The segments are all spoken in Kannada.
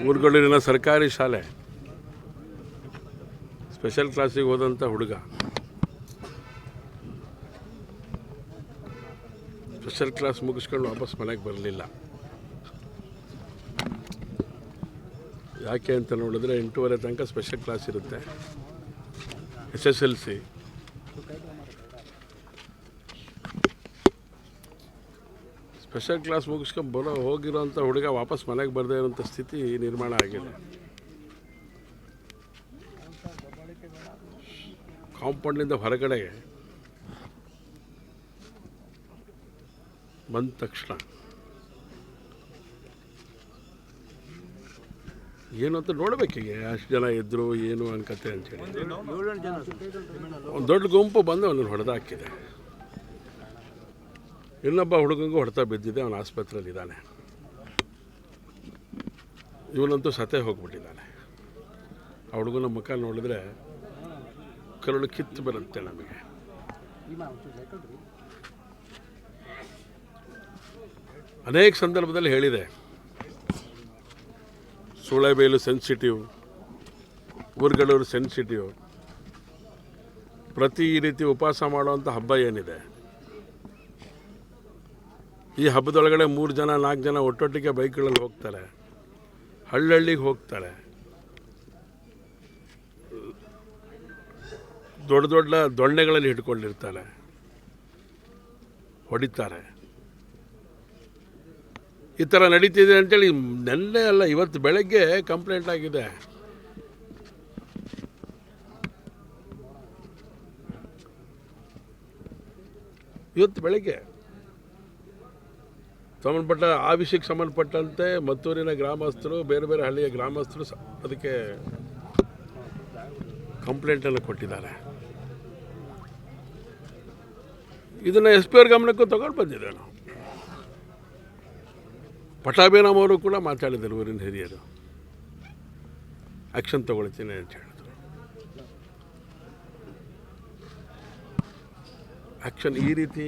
ಊರುಗಳಲ್ಲಿನ ಸರ್ಕಾರಿ ಶಾಲೆ ಸ್ಪೆಷಲ್ ಕ್ಲಾಸಿಗೆ ಹೋದಂಥ ಹುಡುಗ ಸ್ಪೆಷಲ್ ಕ್ಲಾಸ್ ಮುಗಿಸ್ಕೊಂಡು ವಾಪಸ್ ಮನೆಗೆ ಬರಲಿಲ್ಲ. ಯಾಕೆ ಅಂತ ನೋಡಿದ್ರೆ 8:30 ತನಕ ಸ್ಪೆಷಲ್ ಕ್ಲಾಸ್ ಇರುತ್ತೆ. SSLC ಸ್ಪೆಷಲ್ ಕ್ಲಾಸ್ ಮುಗಿಸ್ಕೊಂಡು ಹೋಗಿರೋಂಥ ಹುಡುಗ ವಾಪಸ್ ಮನೆಗೆ ಬರದೇ ಇರೋಂಥ ಸ್ಥಿತಿ ನಿರ್ಮಾಣ ಆಗಿದೆ. ಕಾಂಪೌಂಡಿಂದ ಹೊರಗಡೆ ಬಂದ ತಕ್ಷಣ ಏನು ಅಂತ ನೋಡಬೇಕೀಗ ಅಷ್ಟು ಜನ ಇದ್ದರು ಏನು ಅನ್ಕತೆ ಅಂತೇಳಿ ಒಂದು ದೊಡ್ಡ ಗುಂಪು ಬಂದು ಅವನನ್ನು ಹೊಡೆದಾಕಿದೆ. ಇನ್ನೊಬ್ಬ ಹುಡುಗಂಗೂ ಹೊಡೆತ ಬಿದ್ದಿದೆ, ಅವನ ಆಸ್ಪತ್ರೆಯಲ್ಲಿದ್ದಾನೆ. ಇವನಂತೂ ಸತೆ ಹೋಗ್ಬಿಟ್ಟಿದ್ದಾನೆ. ಆ ಹುಡುಗನ ಮುಖ ನೋಡಿದ್ರೆ ಕರುಳು ಕಿತ್ತು ಬರುತ್ತೆ ನಮಗೆ. ಅನೇಕ ಸಂದರ್ಭದಲ್ಲಿ ಹೇಳಿದೆ, ಸೂಳೆಬೇಲು ಸೆನ್ಸಿಟಿವ್, ಊರುಗಳೂರು ಸೆನ್ಸಿಟಿವ್. ಪ್ರತಿ ಈ ರೀತಿ ಉಪವಾಸ ಮಾಡುವಂಥ ಹಬ್ಬ ಏನಿದೆ, ಈ ಹಬ್ಬದೊಳಗಡೆ 3 ಜನ 4 ಜನ ಒಟ್ಟೊಟ್ಟಿಗೆ ಬೈಕ್ಗಳಲ್ಲಿ ಹೋಗ್ತಾರೆ, ಹಳ್ಳಿಗೆ ಹೋಗ್ತಾರೆ, ದೊಡ್ಡ ದೊಡ್ಡ ದೊಣ್ಣೆಗಳಲ್ಲಿ ಹಿಡ್ಕೊಂಡಿರ್ತಾರೆ, ಹೊಡಿತಾರೆ. ಈ ಥರ ನಡೀತಿದೆ ಅಂತೇಳಿ ನೆನ್ನೆ ಅಲ್ಲ, ಇವತ್ತು ಬೆಳಗ್ಗೆ ಕಂಪ್ಲೇಂಟ್ ಆಗಿದೆ. ಇವತ್ತು ಬೆಳಗ್ಗೆ ಸಂಬಂಧಪಟ್ಟ ಆ ವಿಷಯಕ್ಕೆ ಸಂಬಂಧಪಟ್ಟಂತೆ ಮತ್ತೂರಿನ ಗ್ರಾಮಸ್ಥರು, ಬೇರೆ ಬೇರೆ ಹಳ್ಳಿಯ ಗ್ರಾಮಸ್ಥರು ಅದಕ್ಕೆ ಕಂಪ್ಲೇಂಟನ್ನು ಕೊಟ್ಟಿದ್ದಾರೆ. ಇದನ್ನು SP ಅವ್ರ ಗಮನಕ್ಕೂ ತಗೊಂಡು ಬಂದಿದ್ದೇವೆ ನಾವು. ಪಟಾಭಿರಾಮ್ ಅವರು ಕೂಡ ಮಾತಾಡಿದರು, ಊರಿನ ಹಿರಿಯರು ಆ್ಯಕ್ಷನ್ ತಗೊಳ್ತೀನಿ ಅಂತ ಹೇಳಿದ್ರು. ಆ್ಯಕ್ಷನ್ ಈ ರೀತಿ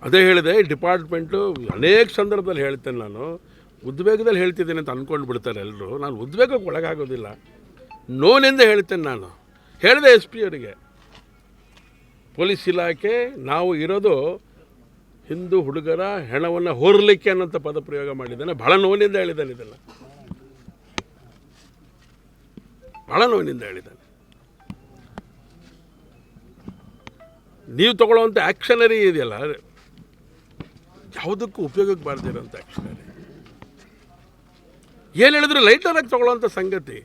ಅದೇ ಹೇಳಿದೆ. ಡಿಪಾರ್ಟ್ಮೆಂಟು ಅನೇಕ ಸಂದರ್ಭದಲ್ಲಿ ಹೇಳ್ತೇನೆ, ನಾನು ಉದ್ವೇಗದಲ್ಲಿ ಹೇಳ್ತಿದ್ದೇನೆ ಅಂತ ಅಂದ್ಕೊಂಡು ಬಿಡ್ತಾರೆ ಎಲ್ಲರೂ. ನಾನು ಉದ್ವೇಗಕ್ಕೆ ಒಳಗಾಗೋದಿಲ್ಲ, ನೋವಿನಿಂದ ಹೇಳ್ತೇನೆ. ನಾನು ಹೇಳಿದೆ SP ಅವರಿಗೆ, ಪೊಲೀಸ್ ಇಲಾಖೆ ನಾವು ಇರೋದು ಹಿಂದೂ ಹುಡುಗರ ಹೆಣವನ್ನು ಹೊರಲಿಕ್ಕೆ ಅನ್ನೋಂಥ ಪದ ಪ್ರಯೋಗ ಮಾಡಿದ್ದಾನೆ. ಭಾಳ ನೋವಿನಿಂದ ಹೇಳಿದ್ದಾನೆ, ಇದೆಲ್ಲ ಭಾಳ ನೋವಿನಿಂದ ಹೇಳಿದ್ದಾನೆ. ನೀವು ತಗೊಳ್ಳೋವಂಥ ಆ್ಯಕ್ಷನರಿ ಇದೆಯಲ್ಲ, ಯಾವುದಕ್ಕೂ ಉಪಯೋಗಕ್ಕೆ ಬಾರ್ದಿರೋಂಥ ಆ್ಯಕ್ಷನರಿ. ಏನು ಹೇಳಿದ್ರು ಲೈಟರಾಗಿ ತಗೊಳ್ಳೋವಂಥ ಸಂಗತಿ.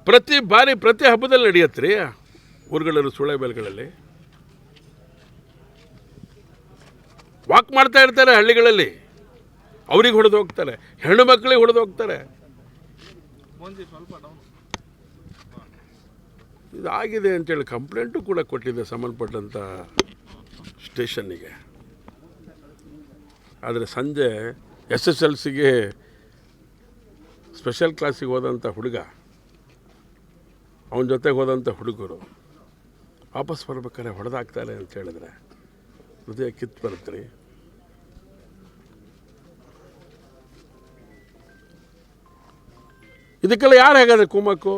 ಪ್ರತಿ ಬಾರಿ ಪ್ರತಿ ಹಬ್ಬದಲ್ಲಿ ನಡೆಯತ್ತೆ ರೀ ಊರುಗಳಲ್ಲೂ, ಸೂಳೆಬೇಲುಗಳಲ್ಲಿ ವಾಕ್ ಮಾಡ್ತಾ ಇರ್ತಾರೆ ಹಳ್ಳಿಗಳಲ್ಲಿ. ಅವ್ರಿಗೆ ಹೊಡೆದು ಹೋಗ್ತಾರೆ, ಹೆಣ್ಣು ಮಕ್ಕಳಿಗೆ ಹೊಡೆದು ಹೋಗ್ತಾರೆ. ಇದಾಗಿದೆ ಅಂತೇಳಿ ಕಂಪ್ಲೇಂಟು ಕೂಡ ಕೊಟ್ಟಿದೆ ಸಂಬಂಧಪಟ್ಟಂಥ ಸ್ಟೇಷನ್ನಿಗೆ. ಆದರೆ ಸಂಜೆ SSLCಗೆ ಸ್ಪೆಷಲ್ ಕ್ಲಾಸಿಗೆ ಹೋದಂಥ ಹುಡುಗ, ಅವನ ಜೊತೆಗೆ ಹೋದಂಥ ಹುಡುಗರು ವಾಪಸ್ ಬರ್ಬೇಕಾದ್ರೆ ಹೊಡೆದಾಕ್ತಾರೆ ಅಂತ ಹೇಳಿದ್ರೆ ಹೃದಯ ಕಿತ್ತು ಬರುತ್ತೆ ರೀ. ಇದಕ್ಕೆಲ್ಲ ಯಾರು ಹಾಗಾದ್ರೆ ಕುಮ್ಮಕ್ಕು?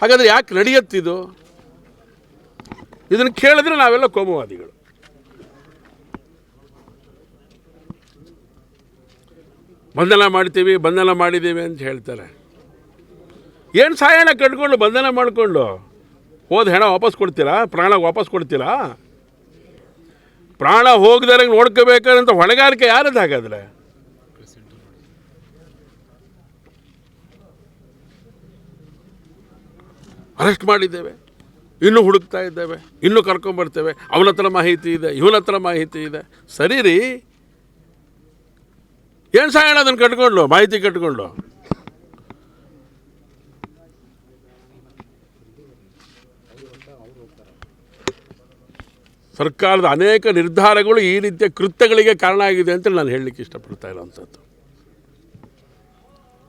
ಹಾಗಾದರೆ ಯಾಕೆ ನಡೆಯುತ್ತಿದು? ಇದನ್ನು ಕೇಳಿದ್ರೆ ನಾವೆಲ್ಲ ಕೋಮುವಾದಿಗಳು. ಬಂಧನ ಮಾಡ್ತೀವಿ, ಬಂಧನ ಮಾಡಿದ್ದೀವಿ ಅಂತ ಹೇಳ್ತಾರೆ. ಏನು ಸಾಯಣ ಕಟ್ಕೊಂಡು ಬಂಧನ ಮಾಡಿಕೊಂಡು ಹೋದ ಹೆಣ ವಾಪಸ್ ಕೊಡ್ತೀರಾ? ಪ್ರಾಣ ವಾಪಸ್ ಕೊಡ್ತೀರಾ? ಪ್ರಾಣ ಹೋಗದಾರೆ ನೋಡ್ಕೋಬೇಕಂತ ಹೊಣೆಗಾರಿಕೆ ಯಾರದ್ದು ಹಾಗಾದರೆ? ಅರೆಸ್ಟ್ ಮಾಡಿದ್ದೇವೆ, ಇನ್ನೂ ಹುಡುಕ್ತಾ ಇದ್ದೇವೆ, ಇನ್ನೂ ಕರ್ಕೊಂಬರ್ತೇವೆ. ಅವನ ಹತ್ರ ಮಾಹಿತಿ ಇದೆ, ಇವನ ಹತ್ರ ಮಾಹಿತಿ ಇದೆ. ಸರಿ ರೀ, ಏನು ಸಾಯಣ ಅದನ್ನು ಕಟ್ಕೊಂಡು, ಮಾಹಿತಿ ಕಟ್ಕೊಂಡು? ಸರ್ಕಾರದ ಅನೇಕ ನಿರ್ಧಾರಗಳು ಈ ರೀತಿಯ ಕೃತ್ಯಗಳಿಗೆ ಕಾರಣ ಆಗಿದೆ ಅಂತ ನಾನು ಹೇಳಲಿಕ್ಕೆ ಇಷ್ಟಪಡ್ತಾ ಇರೋವಂಥದ್ದು.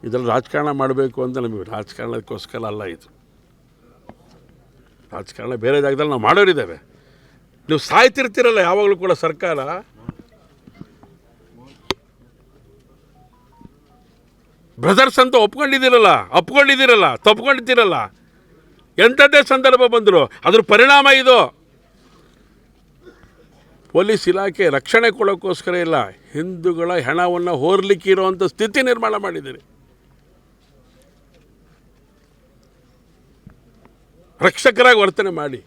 ಇದರಲ್ಲಿ ರಾಜಕಾರಣ ಮಾಡಬೇಕು ಅಂತ ನಮಗೆ ರಾಜಕಾರಣಕ್ಕೋಸ್ಕರ ಅಲ್ಲ ಇದು. ರಾಜಕಾರಣ ಬೇರೆ ಜಾಗದಲ್ಲಿ ನಾವು ಮಾಡೋರಿದ್ದೇವೆ. ನೀವು ಸಾಯ್ತಿರ್ತೀರಲ್ಲ ಯಾವಾಗಲೂ ಕೂಡ ಸರ್ಕಾರ. ಬ್ರದರ್ಸ್ ಅಂತ ಒಪ್ಕೊಂಡಿದ್ದೀರಲ್ಲ ತಪ್ಕೊಂಡಿದ್ದೀರಲ್ಲ. ಎಂಥದ್ದೇ ಸಂದರ್ಭ ಬಂದರು ಅದ್ರ ಪರಿಣಾಮ ಇದು. ಪೊಲೀಸ್ ಇಲಾಖೆ ರಕ್ಷಣೆ ಕೊಡೋಕ್ಕೋಸ್ಕರ ಇಲ್ಲ, ಹಿಂದೂಗಳ ಹೆಣವನ್ನು ಹೋರ್ಲಿಕ್ಕೆ ಇರೋವಂಥ ಸ್ಥಿತಿ ನಿರ್ಮಾಣ ಮಾಡಿದ್ದೀರಿ. ರಕ್ಷಕರಾಗಿ ವರ್ತನೆ ಮಾಡಿ.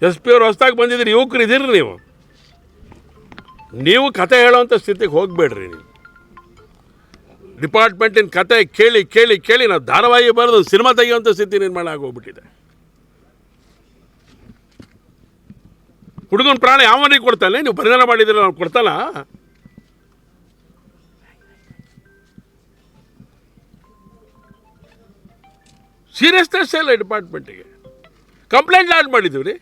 SP ಅವರು ಹೊಸದಾಗಿ ಬಂದಿದ್ದೀರಿ, ಯುವಕರು ಇದ್ದೀರಿ. ನೀವು ಕತೆ ಹೇಳೋವಂಥ ಸ್ಥಿತಿಗೆ ಹೋಗಬೇಡ್ರಿ. ನೀವು ಡಿಪಾರ್ಟ್ಮೆಂಟಿನ ಕತೆ ಕೇಳಿ ಕೇಳಿ ಕೇಳಿ ನಾವು ಧಾರಾವಾಹಿ ಬರೆದು ಸಿನಿಮಾ ತೆಗೆಯುವಂಥ ಸ್ಥಿತಿ ನಿರ್ಮಾಣ ಆಗೋಗ್ಬಿಟ್ಟಿದೆ. ಹುಡುಗನ ಪ್ರಾಣ ಯಾವನಿಗೆ ಕೊಡ್ತಾನೆ? ನೀವು ಪರಿಧಾನ ಮಾಡಿದ್ರೆ ನಾವು ಕೊಡ್ತಾನ? ಸೀರಿಯಸ್ನೆಸ್ ಇಲ್ಲ ಡಿಪಾರ್ಟ್ಮೆಂಟಿಗೆ. ಕಂಪ್ಲೇಂಟ್ ಲಾಡ್ ಮಾಡಿದ್ದೀವಿ ರೀ.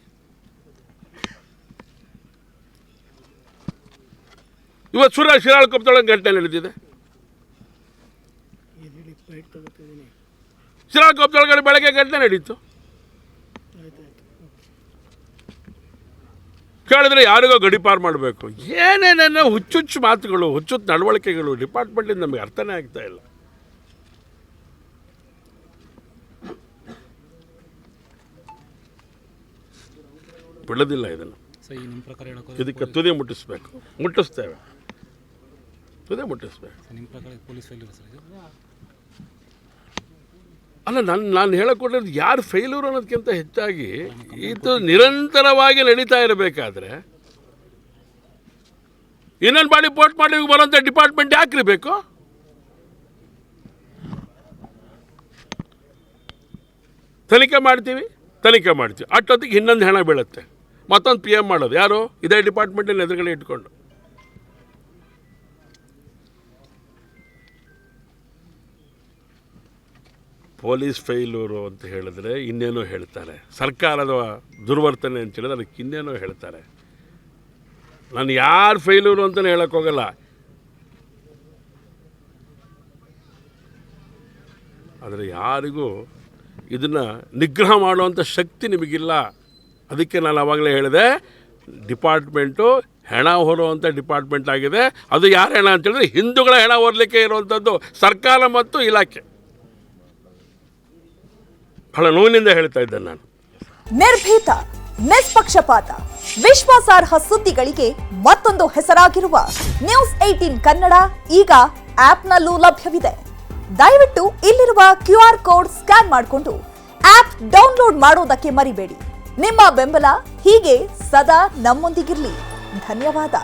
ಇವತ್ತು ಶಿರಾಳಕೊಪ್ಪದೊಳಗೆ ಘಟನೆ ನಡೆದಿದೆ. ಶಿರಾಳಕೊಪ್ಪದೊಳಗಡೆ ಬೆಳಗ್ಗೆ ಘಟನೆ ನಡೀತು. ಕೇಳಿದ್ರೆ ಯಾರಿಗೋ ಗಡಿಪಾರು ಮಾಡಬೇಕು. ಏನೇನೇನೋ ಹುಚ್ಚುಚ್ಚು ಮಾತುಗಳು, ಹುಚ್ಚುಚ್ಚು ನಡವಳಿಕೆಗಳು ಡಿಪಾರ್ಟ್ಮೆಂಟಿಂದ ನಮಗೆ ಅರ್ಥನೇ ಆಗ್ತಾ ಇಲ್ಲ. ಬಿಡೋದಿಲ್ಲ ಇದನ್ನು. ಇದಕ್ಕೆ ತುದಿ ಮುಟ್ಟಿಸ್ಬೇಕು, ಮುಟ್ಟಿಸ್ತೇವೆ, ತುದಿ ಮುಟ್ಟಿಸ್ಬೇಕು. ಅಲ್ಲ, ನಾನು ಹೇಳಕೊಟ್ಟಿದ್ದು ಯಾರು ಫೇಲ್ಯೂರ್ ಅನ್ನೋದಕ್ಕಿಂತ ಹೆಚ್ಚಾಗಿ ಇದು ನಿರಂತರವಾಗಿ ನಡೀತಾ ಇರಬೇಕಾದ್ರೆ ಇನ್ನೊಂದು ಬಾಡಿ ಪೋರ್ಟ್ ಮಾಡಿ ಬರೋಂಥ ಡಿಪಾರ್ಟ್ಮೆಂಟ್ ಯಾಕ್ರಿ ಬೇಕು? ತನಿಖೆ ಮಾಡ್ತೀವಿ ಅಷ್ಟೊತ್ತಿಗೆ ಇನ್ನೊಂದು ಹೆಣ ಬೀಳುತ್ತೆ, ಮತ್ತೊಂದು PM ಮಾಡೋದು ಯಾರು? ಇದೇ ಡಿಪಾರ್ಟ್ಮೆಂಟಿನ ಎದುರುಗಡೆ ಇಟ್ಕೊಂಡು. ಪೊಲೀಸ್ ಫೇಲ್ಯೂರು ಅಂತ ಹೇಳಿದ್ರೆ ಇನ್ನೇನೋ ಹೇಳ್ತಾರೆ, ಸರ್ಕಾರದ ದುರ್ವರ್ತನೆ ಅಂತ ಹೇಳಿದ್ರೆ ಅದಕ್ಕೆ ಇನ್ನೇನೋ ಹೇಳ್ತಾರೆ. ನಾನು ಯಾರು ಫೇಲ್ಯೂರು ಅಂತಲೇ ಹೇಳೋಕ್ಕೋಗಲ್ಲ. ಆದರೆ ಯಾರಿಗೂ ಇದನ್ನು ನಿಗ್ರಹ ಮಾಡುವಂಥ ಶಕ್ತಿ ನಿಮಗಿಲ್ಲ. ಅದಕ್ಕೆ ನಾನು ಆವಾಗಲೇ ಹೇಳಿದೆ, ಡಿಪಾರ್ಟ್ಮೆಂಟು ಹೆಣ ಹೊರುವಂಥ ಡಿಪಾರ್ಟ್ಮೆಂಟ್ ಆಗಿದೆ. ಅದು ಯಾರು ಹೆಣ ಅಂತ ಹೇಳಿದ್ರೆ ಹಿಂದೂಗಳ ಹೆಣ ಹೊರಲಿಕ್ಕೆ ಇರುವಂಥದ್ದು ಸರ್ಕಾರ ಮತ್ತು ಇಲಾಖೆ. ಬಹಳ ನೋವಿನಿಂದ ಹೇಳ್ತಾ ಇದ್ದೇನೆ ನಾನು. ನಿರ್ಭೀತ, ನಿಷ್ಪಕ್ಷಪಾತ, ವಿಶ್ವಾಸಾರ್ಹ ಸುದ್ದಿಗಳಿಗೆ ಮತ್ತೊಂದು ಹೆಸರಾಗಿರುವ ನ್ಯೂಸ್ 18 ಕನ್ನಡ ಈಗ ಆಪ್ನಲ್ಲೂ ಲಭ್ಯವಿದೆ. ದಯವಿಟ್ಟು ಇಲ್ಲಿರುವ QR ಕೋಡ್ ಸ್ಕ್ಯಾನ್ ಮಾಡಿಕೊಂಡು ಆಪ್ ಡೌನ್ಲೋಡ್ ಮಾಡೋದಕ್ಕೆ ಮರಿಬೇಡಿ. ನಿಮ್ಮ ಬೆಂಬಲ ಹೀಗೆ ಸದಾ ನಮ್ಮೊಂದಿಗಿರಲಿ. ಧನ್ಯವಾದ.